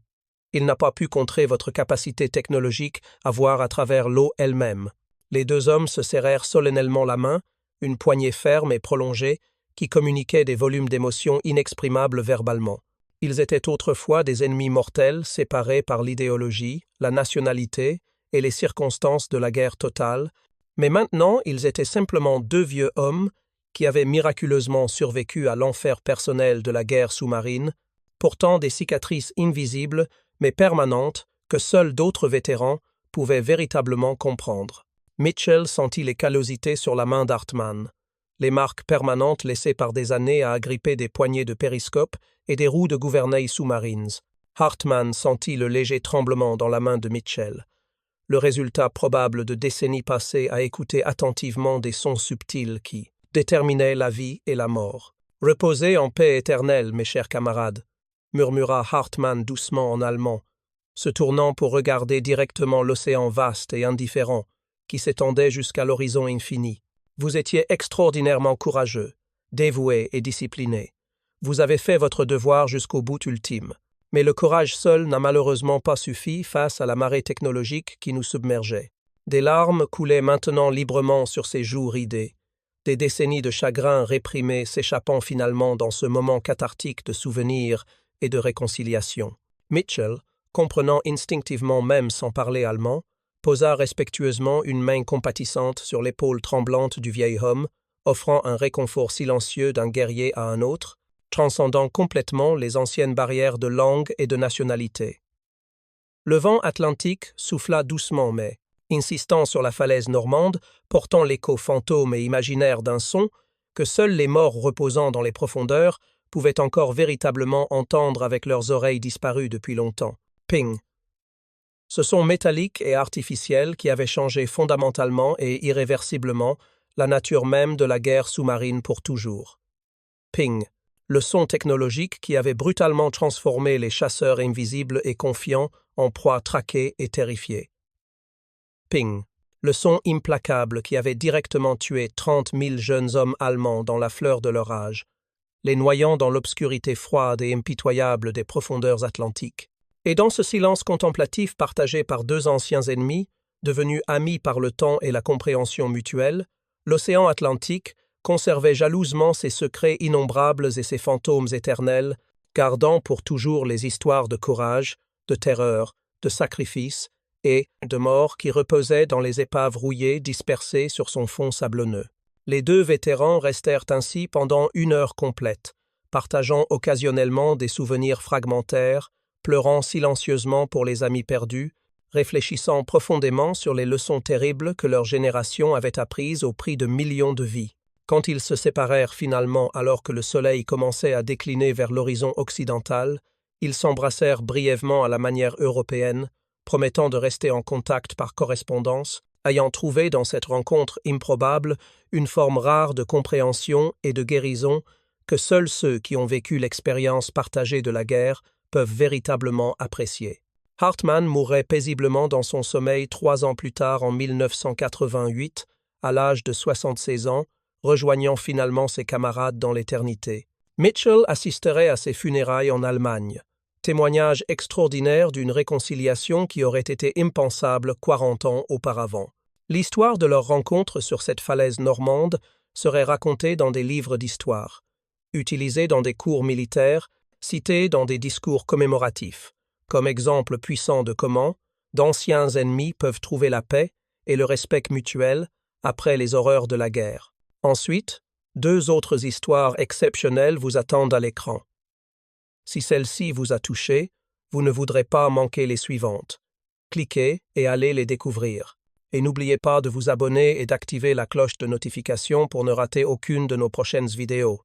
Il n'a pas pu contrer votre capacité technologique à voir à travers l'eau elle-même. Les deux hommes se serrèrent solennellement la main, une poignée ferme et prolongée, qui communiquait des volumes d'émotions inexprimables verbalement. Ils étaient autrefois des ennemis mortels séparés par l'idéologie, la nationalité et les circonstances de la guerre totale, mais maintenant ils étaient simplement deux vieux hommes qui avaient miraculeusement survécu à l'enfer personnel de la guerre sous-marine, portant des cicatrices invisibles mais permanentes que seuls d'autres vétérans pouvaient véritablement comprendre. Mitchell sentit les callosités sur la main d'Hartmann, les marques permanentes laissées par des années à agripper des poignées de périscope et des roues de gouvernail sous-marines. Hartmann sentit le léger tremblement dans la main de Mitchell, le résultat probable de décennies passées à écouter attentivement des sons subtils qui déterminaient la vie et la mort. « Reposez en paix éternelle, mes chers camarades », murmura Hartmann doucement en allemand, se tournant pour regarder directement l'océan vaste et indifférent qui s'étendait jusqu'à l'horizon infini. Vous étiez extraordinairement courageux, dévoué et discipliné. Vous avez fait votre devoir jusqu'au bout ultime. Mais le courage seul n'a malheureusement pas suffi face à la marée technologique qui nous submergeait. Des larmes coulaient maintenant librement sur ses joues ridées, des décennies de chagrin réprimés s'échappant finalement dans ce moment cathartique de souvenir et de réconciliation. Mitchell, comprenant instinctivement même sans parler allemand, posa respectueusement une main compatissante sur l'épaule tremblante du vieil homme, offrant un réconfort silencieux d'un guerrier à un autre, transcendant complètement les anciennes barrières de langue et de nationalité. Le vent atlantique souffla doucement mais, insistant sur la falaise normande, portant l'écho fantôme et imaginaire d'un son que seuls les morts reposant dans les profondeurs pouvaient encore véritablement entendre avec leurs oreilles disparues depuis longtemps. Ping. Ce son métallique et artificiel qui avait changé fondamentalement et irréversiblement la nature même de la guerre sous-marine pour toujours. Ping. Le son technologique qui avait brutalement transformé les chasseurs invisibles et confiants en proies traquées et terrifiées. Ping. Le son implacable qui avait directement tué 30 000 jeunes hommes allemands dans la fleur de leur âge, les noyant dans l'obscurité froide et impitoyable des profondeurs atlantiques. Et dans ce silence contemplatif partagé par deux anciens ennemis, devenus amis par le temps et la compréhension mutuelle, l'océan Atlantique conservait jalousement ses secrets innombrables et ses fantômes éternels, gardant pour toujours les histoires de courage, de terreur, de sacrifice et de mort qui reposaient dans les épaves rouillées dispersées sur son fond sablonneux. Les deux vétérans restèrent ainsi pendant 1 heure complète, partageant occasionnellement des souvenirs fragmentaires, pleurant silencieusement pour les amis perdus, réfléchissant profondément sur les leçons terribles que leur génération avait apprises au prix de millions de vies. Quand ils se séparèrent finalement alors que le soleil commençait à décliner vers l'horizon occidental, ils s'embrassèrent brièvement à la manière européenne, promettant de rester en contact par correspondance, ayant trouvé dans cette rencontre improbable une forme rare de compréhension et de guérison que seuls ceux qui ont vécu l'expérience partagée de la guerre peuvent véritablement apprécier. Hartmann mourrait paisiblement dans son sommeil 3 ans plus tard en 1988, à l'âge de 76 ans, rejoignant finalement ses camarades dans l'éternité. Mitchell assisterait à ses funérailles en Allemagne, témoignage extraordinaire d'une réconciliation qui aurait été impensable 40 ans auparavant. L'histoire de leur rencontre sur cette falaise normande serait racontée dans des livres d'histoire, utilisée dans des cours militaires, citée dans des discours commémoratifs, comme exemple puissant de comment d'anciens ennemis peuvent trouver la paix et le respect mutuel après les horreurs de la guerre. Ensuite, 2 autres histoires exceptionnelles vous attendent à l'écran. Si celle-ci vous a touché, vous ne voudrez pas manquer les suivantes. Cliquez et allez les découvrir. Et n'oubliez pas de vous abonner et d'activer la cloche de notification pour ne rater aucune de nos prochaines vidéos.